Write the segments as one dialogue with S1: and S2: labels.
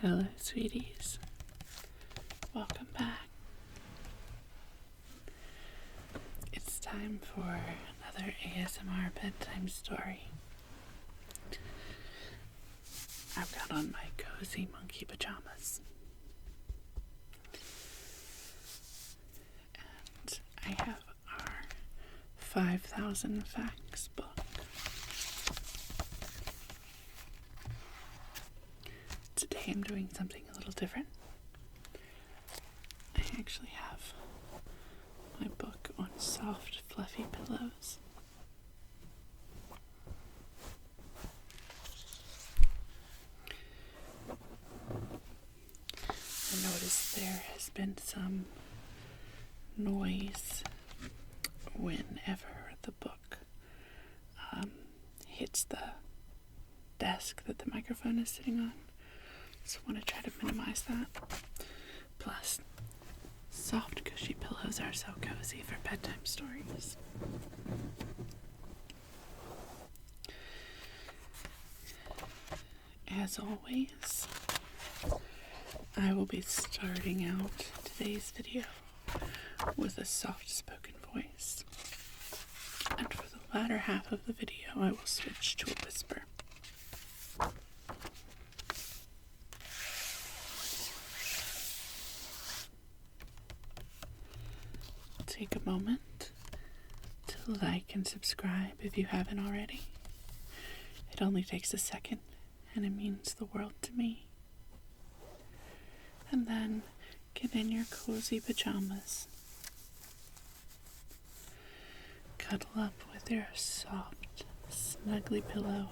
S1: Hello, sweeties. Welcome back. It's time for another ASMR bedtime story. I've got on my cozy monkey pajamas. And I have our 5,000 Facts book. Today I'm doing something a little different. I actually have my book on soft, fluffy pillows. I noticed there has been some noise whenever the book hits the desk that the microphone is sitting on. So I want to try to minimize that. Plus, soft, cushy pillows are so cozy for bedtime stories. As always, I will be starting out today's video with a soft-spoken voice. And for the latter half of the video, I will switch to a whisper. Take a moment to like and subscribe if you haven't already. It only takes a second, and it means the world to me. And then get in your cozy pajamas. Cuddle up with your soft, snuggly pillow.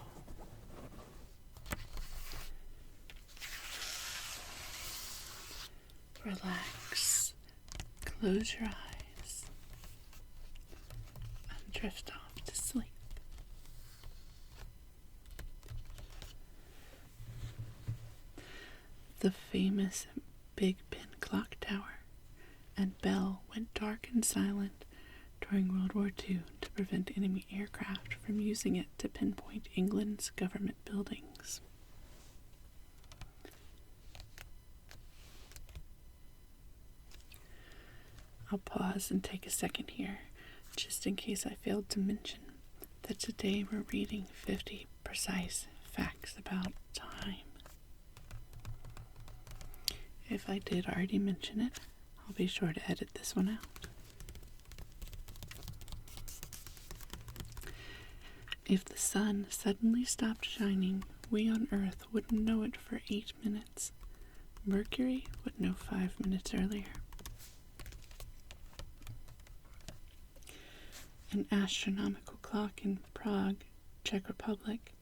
S1: Relax. Close your eyes. And drift off to sleep. The famous Big Ben clock tower and bell went dark and silent during World War II to prevent enemy aircraft from using it to pinpoint England's government buildings. I'll pause and take a second here, just in case I failed to mention that today we're reading 50 precise facts about time. If I did already mention it, I'll be sure to edit this one out. If the sun suddenly stopped shining, we on Earth wouldn't know it for 8 minutes. Mercury would know 5 minutes earlier. An astronomical clock in Prague, Czech Republic,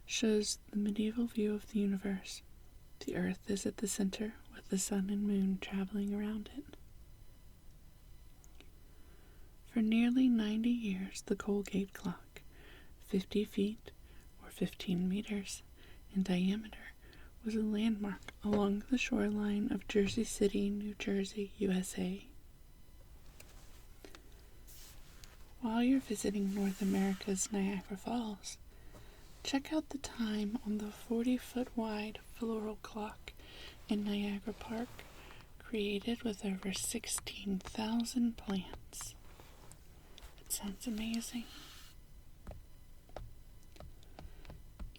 S1: shows the medieval view of the universe. The Earth is at the center, with the sun and moon traveling around it. For nearly 90 years, the Colgate clock, 50 feet or 15 meters in diameter, was a landmark along the shoreline of Jersey City, New Jersey, USA. While you're visiting North America's Niagara Falls, check out the time on the 40-foot wide floral clock in Niagara Park, created with over 16,000 plants. It sounds amazing.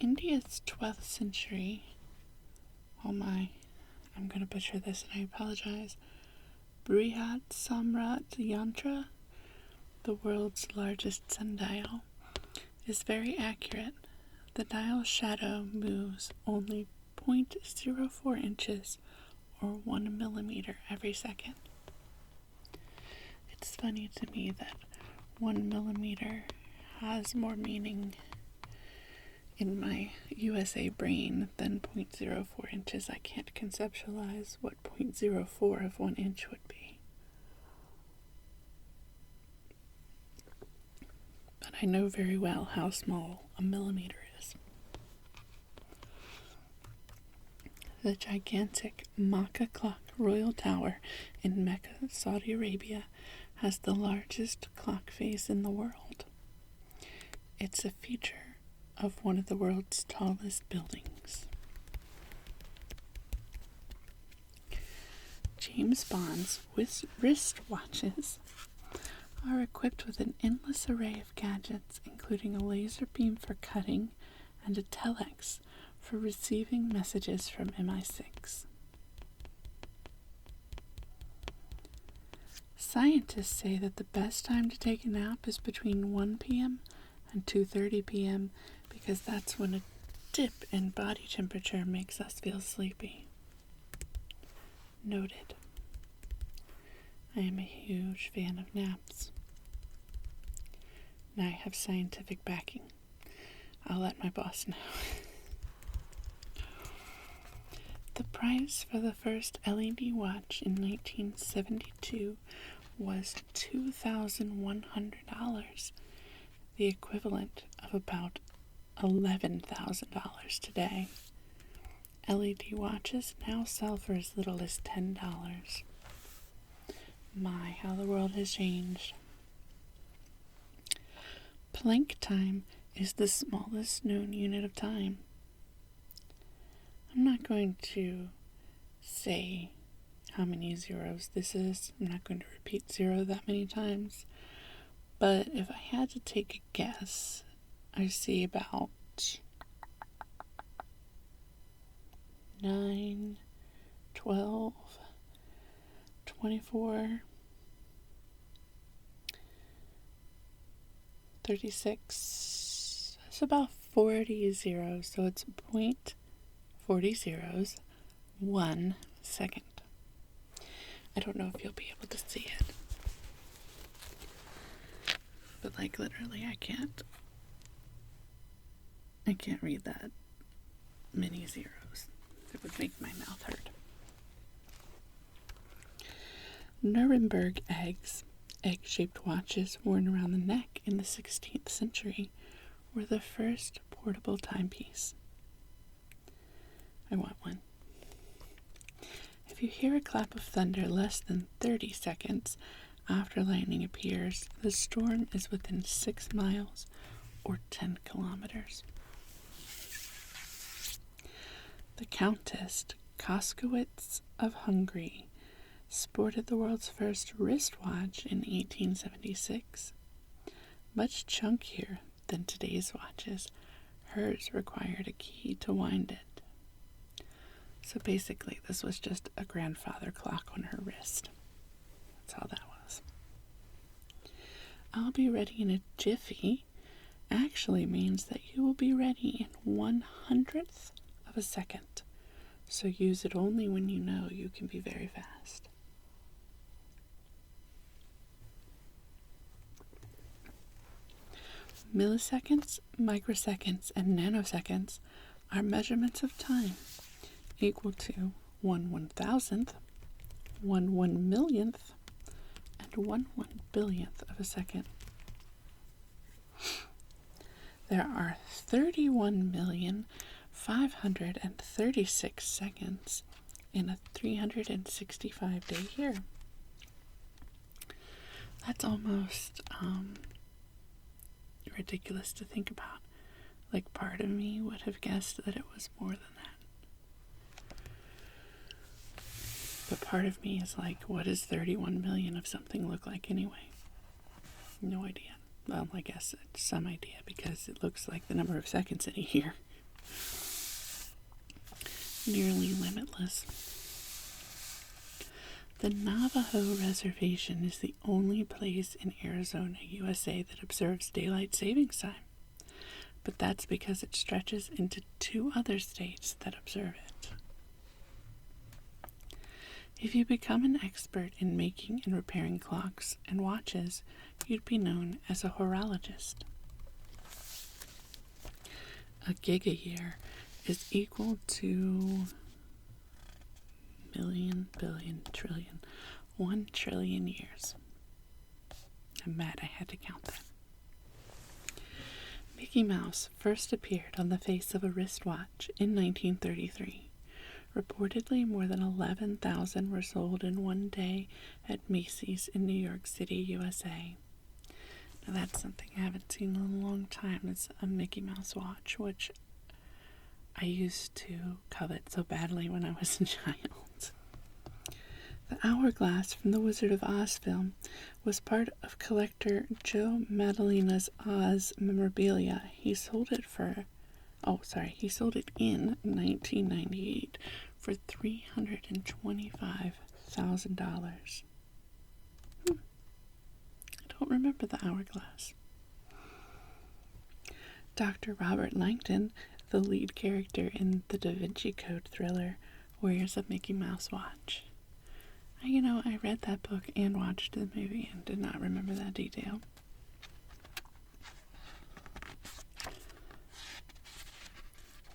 S1: India's 12th century, oh my, I'm going to butcher this and I apologize, Brihat Samrat Yantra, the world's largest sundial, is very accurate. The dial shadow moves only 0.04 inches or 1 millimeter every second. It's funny to me that 1 millimeter has more meaning in my USA brain than 0.04 inches. I can't conceptualize what 0.04 of 1 inch would be. But I know very well how small a millimeter is. The gigantic Makkah Clock Royal Tower in Mecca, Saudi Arabia, has the largest clock face in the world. It's a feature of one of the world's tallest buildings. James Bond's wristwatches are equipped with an endless array of gadgets, including a laser beam for cutting and a telex for receiving messages from MI6. Scientists say that the best time to take a nap is between 1 p.m. and 2:30 p.m. because that's when a dip in body temperature makes us feel sleepy. Noted. I am a huge fan of naps. Now I have scientific backing. I'll let my boss know. The price for the first LED watch in 1972 was $2,100, the equivalent of about $11,000 today. LED watches now sell for as little as $10. My, how the world has changed. Planck time is the smallest known unit of time. I'm not going to say how many zeros this is. I'm not going to repeat zero that many times. But if I had to take a guess, I see about 9, 12, 24, 36. It's about 40 zeros, so it's 0.40 zeros, 1 second. I don't know if you'll be able to see it. But like literally I can't read that many zeros. It would make my mouth hurt. Nuremberg egg-shaped watches worn around the neck in the 16th century, were the first portable timepiece. I want one. If you hear a clap of thunder less than 30 seconds after lightning appears, the storm is within 6 miles or 10 kilometers. The Countess Koskowitz of Hungary sported the world's first wristwatch in 1876. Much chunkier than today's watches, hers required a key to wind it. So basically, this was just a grandfather clock on her wrist. That's all that was. I'll be ready in a jiffy actually means that you will be ready in 1/100th of a second. So use it only when you know you can be very fast. Milliseconds, microseconds, and nanoseconds are measurements of time equal to 1/1000th, 1/1,000,000th, and 1/1,000,000,000th of a second. There are 31,536 seconds in a 365-day year. That's almost ridiculous to think about. Like, part of me would have guessed that it was more than that. But part of me is like, what does 31 million of something look like anyway? No idea. Well, I guess it's some idea because it looks like the number of seconds in a year. Nearly limitless. The Navajo Reservation is the only place in Arizona, USA that observes daylight savings time. But that's because it stretches into 2 other states that observe it. If you become an expert in making and repairing clocks and watches, you'd be known as a horologist. A giga-year is equal to million, billion, trillion, 1 trillion years. I'm mad I had to count that. Mickey Mouse first appeared on the face of a wristwatch in 1933. Reportedly, more than 11,000 were sold in one day at Macy's in New York City, USA. Now that's something I haven't seen in a long time. It's a Mickey Mouse watch, which I used to covet so badly when I was a child. The hourglass from the Wizard of Oz film was part of collector Joe Madalina's Oz memorabilia. He sold it in 1998 for $325,000. I don't remember the hourglass. Dr. Robert Langdon, the lead character in the Da Vinci Code thriller, wears a Mickey Mouse watch. I read that book and watched the movie and did not remember that detail.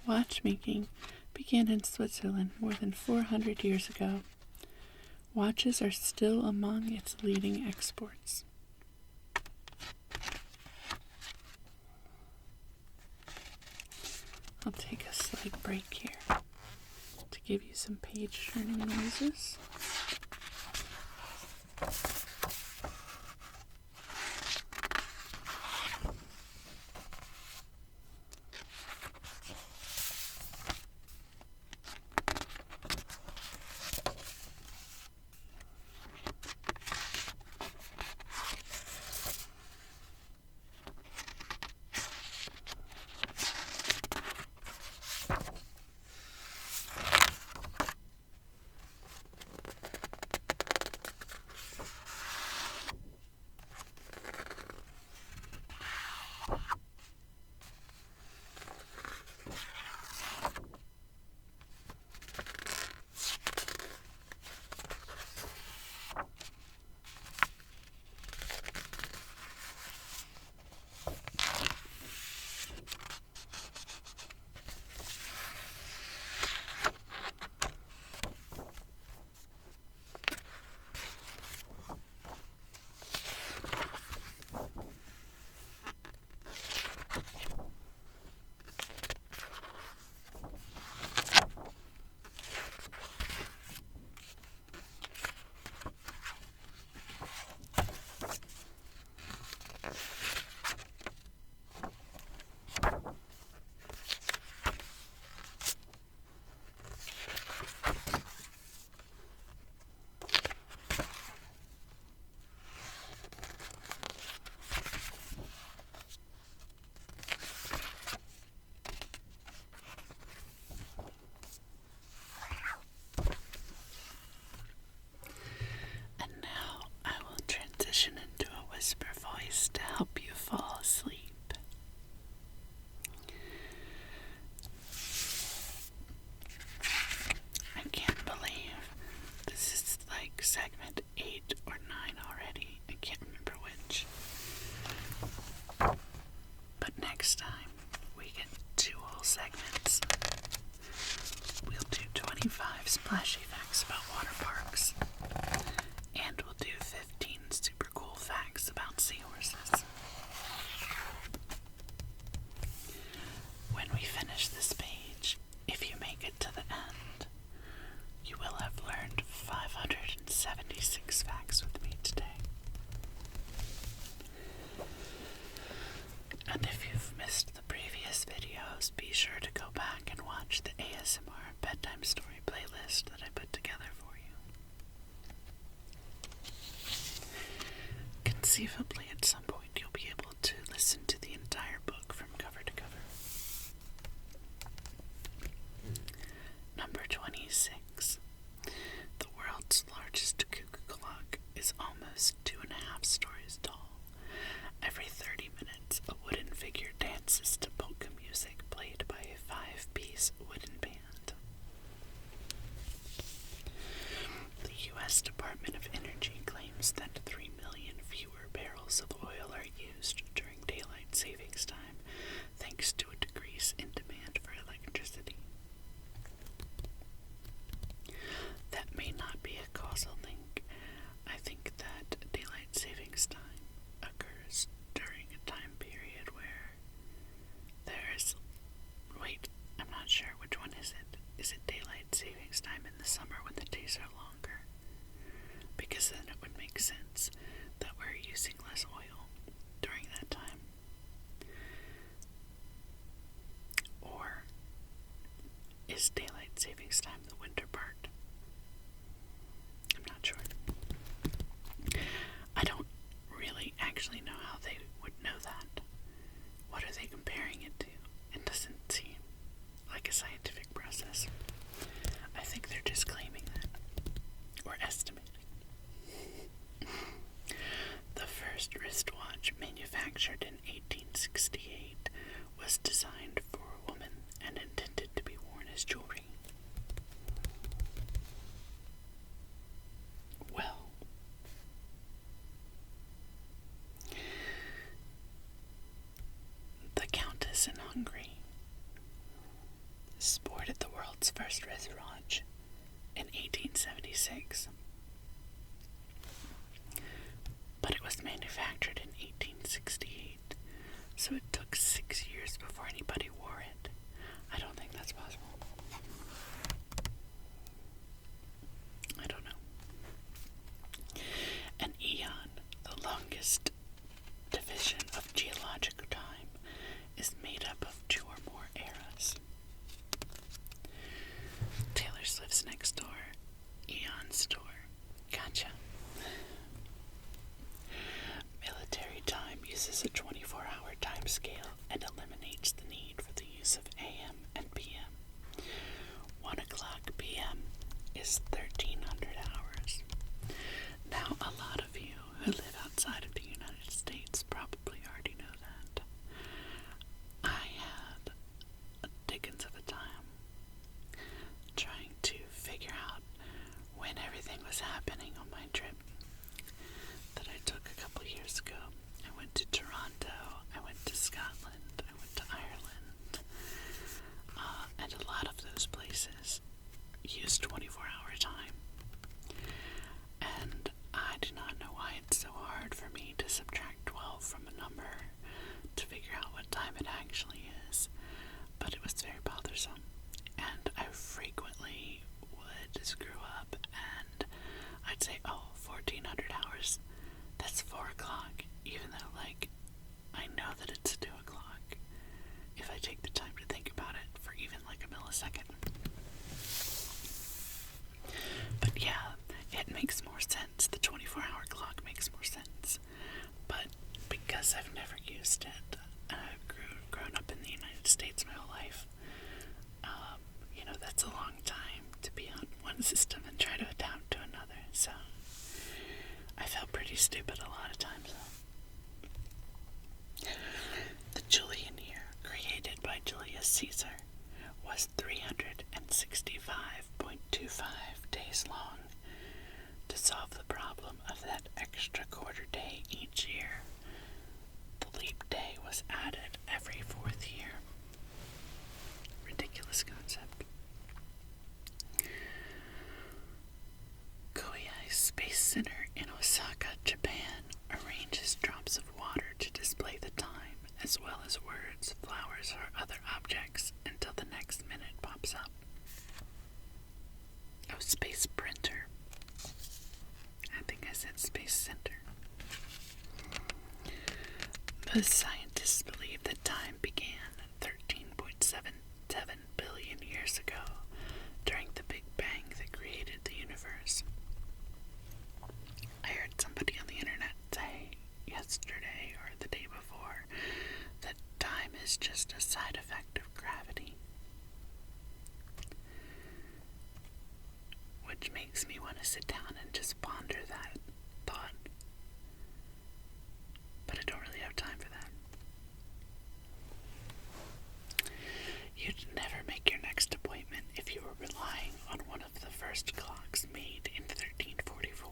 S1: Watchmaking began in Switzerland more than 400 years ago. Watches are still among its leading exports. I'll take a slight break here to give you some page turning noises. To help you fall asleep. I can't believe this is like segment 8 or 9 already. I can't remember which. But next time we get 2 whole segments. We'll do 25 splashy facts about water parks. And we'll do 15 super cool facts about seahorses. When we finish this page, if you make it to the end, you will have learned 576 facts with me today. And if you've missed the previous videos, be sure to go back and watch the ASMR Bedtime Story playlist that I put together for you. Conceivably, at some point, you'll be able to listen to the entire book from cover to cover. Number 26. The world's largest cuckoo clock is almost 2.5 stories tall. Every 30 minutes, a wooden figure dances to polka music played by a 5-piece wooden band. The U.S. Department of Energy claims that 3 million fewer barrels of oil are used during daylight savings time, thanks to a decrease in demand for electricity. That may not be a causal link. I think that daylight savings time occurs during a time period where there's... Wait, I'm not sure. Which one is it? Is it daylight savings time in the summer when the days are longer? Because then it would make sense. manufactured in 1868, was designed for a woman and intended to be worn as jewelry. Well, the Countess in Hungary sported the world's first wristwatch in 1876, but it was manufactured in 1868, so it took 6 years before anybody wore it. I don't think that's possible. I don't know. An eon, the longest division of geological time, is made up of 2 or more eras. Taylor Swift's next door. Eon store. Gotcha. Military time uses a 24-hour time scale and eliminates the need for the use of AM and PM. 1 o'clock PM is 1300 hours. Now, a lot of you who live outside of the United States probably already know that. I had a dickens of a time trying to figure out when everything was happening on my trip that I took a couple years ago. I went to Toronto, I went to Scotland, I went to Ireland, and a lot of those places use 24-hour time. And I do not know why it's so hard for me to subtract 12 from a number to figure out what time it actually is, but it was very bothersome, and I frequently would screw up, and I'd say, 1400 hours, that's 4 o'clock, even though, I know that it's 2 o'clock, if I take the time to think about it for even a millisecond. But yeah, it makes more sense. The 24-hour clock makes more sense. But because I've never used it, and I've grown up in the United States my whole life, that's a long time to be on one system and try to adapt to another. So I felt pretty stupid a lot of times. The Julian year, created by Julius Caesar, was 365.25 days long. To solve the problem of that extra quarter day each year, the leap day was added every 4th year. Ridiculous concept. Koei Space Center in Osaka, Japan, arranges drops of water to display the time, as well as words, flowers, or other objects until the next minute pops up. Oh, Space Printer. I think I said Space Center. Most scientists believe that time began 13.77 billion years ago, during the Big Bang that created the universe. I heard somebody on the internet say yesterday or the day before that time is just a side effect of gravity, which makes me want to sit down and just ponder that thought. But I don't really have time for that. You'd never make your next appointment if you were relying on one of the first clocks made in 1344.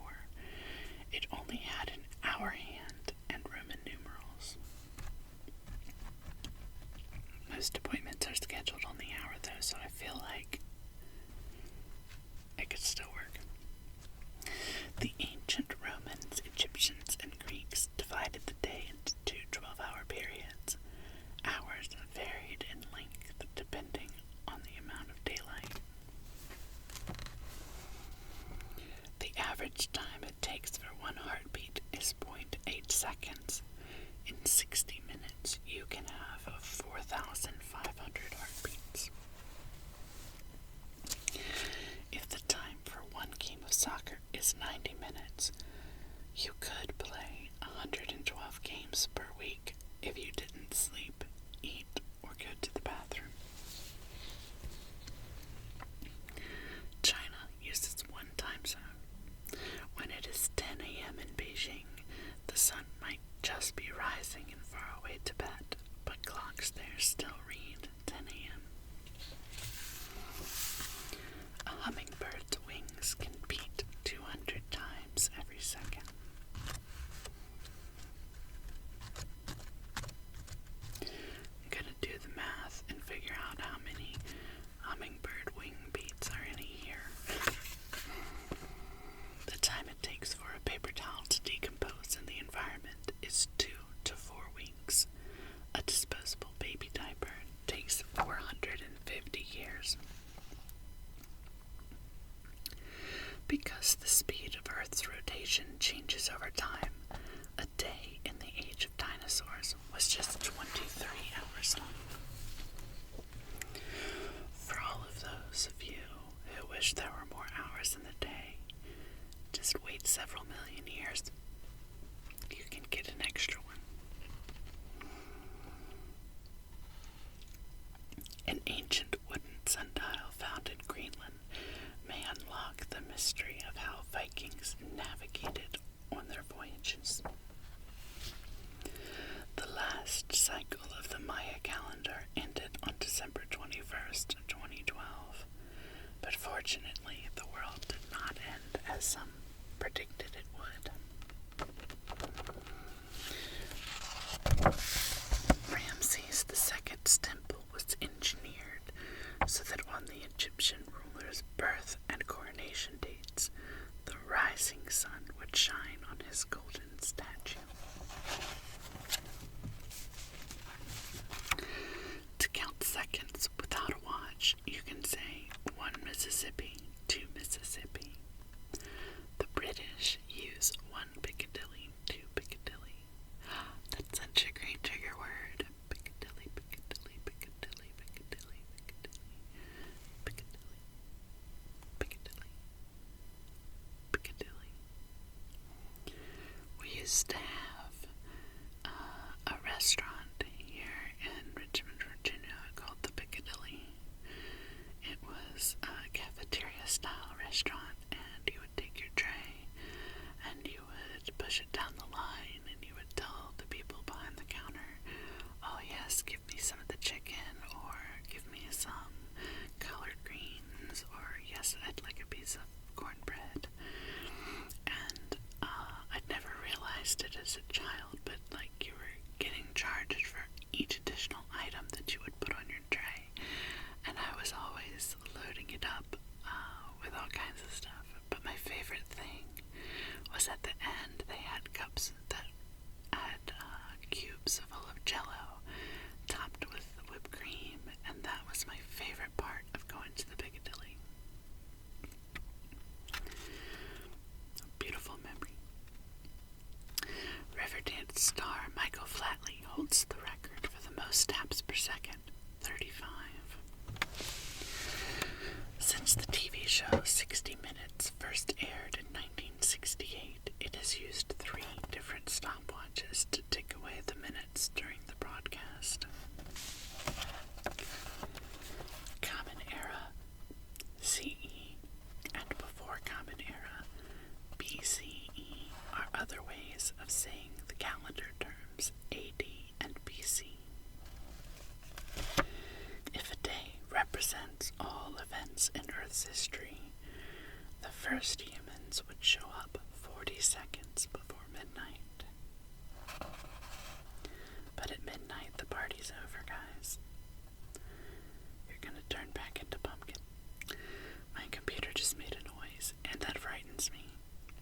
S1: It only had an hour hand and Roman numerals. Most appointments are scheduled on the hour, though, so I feel like it could still work. The ancient Romans, Egyptians, and Greeks divided the day into 2 12-hour periods. Hours varied in length depending on the amount of daylight. The average time it takes for one heartbeat is 0.8 seconds. In 60 minutes, you can have 4,500 heartbeats. If the time for one game of soccer is 90 minutes, you could play 112 games per week if you didn't sleep, eat, or go to the bathroom. China uses one time zone. When it is 10 a.m. in Beijing, the sun might just be rising in far wish there were more hours in the day. Just wait several million years. You can get an extra one. An ancient wooden sundial found in Greenland may unlock the mystery of how Vikings navigated on their voyages. The last cycle of the Maya calendar ended on December 21st, 2012, but fortunately the world did not end as some predicted it would. Ramses II's temple was engineered so that on the Egyptian ruler's birth and coronation dates, the rising sun would shine on his golden statue. To count seconds without a watch, you can say 1 Mississippi, 2 Mississippi. The British use 1 Piccadilly, 2 Piccadilly. That's such a great trigger word. Piccadilly, Piccadilly, Piccadilly, Piccadilly, Piccadilly, Piccadilly, Piccadilly, Piccadilly. We used to have a restaurant here in Richmond, Virginia called the Piccadilly. It was a cafeteria-style restaurant, and you would take your tray and you would push it down the line, and you would tell the people behind the counter, oh yes, give me some of the chicken, or give me some collard greens, or yes, I'd like a piece of cornbread. And I'd never realized it as a child, but like you were getting charged for each additional item that you would put on your tray, and I was always loading it up with all kinds of stuff. But my favorite thing was at the end they had cups that had cubes full of Jell-O topped with whipped cream, and that was my favorite part of going to the Piccadilly. Beautiful memory. Riverdance star Michael Flatley holds the record for the most taps per second, 35. Since the TV show 60 Minutes first aired in 1968, it has used 3 different stopwatches to tick away the minutes during the broadcast. Common Era, CE, and before Common Era, BCE, are other ways of saying the calendar terms AD and BC. If a day represents all events in Earth's history, the first humans would show up 40 seconds before midnight. But at midnight, the party's over, guys. You're gonna turn back into pumpkin. My computer just made a noise, and that frightens me.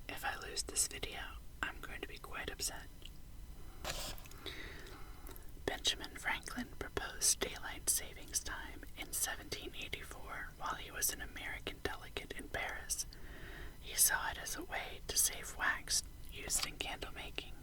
S1: If I lose this video, I'm going to be quite upset. Benjamin Franklin proposed daylight savings time in 1784 while he was an American delegate in Paris. He saw it as a way to save wax used in candle making.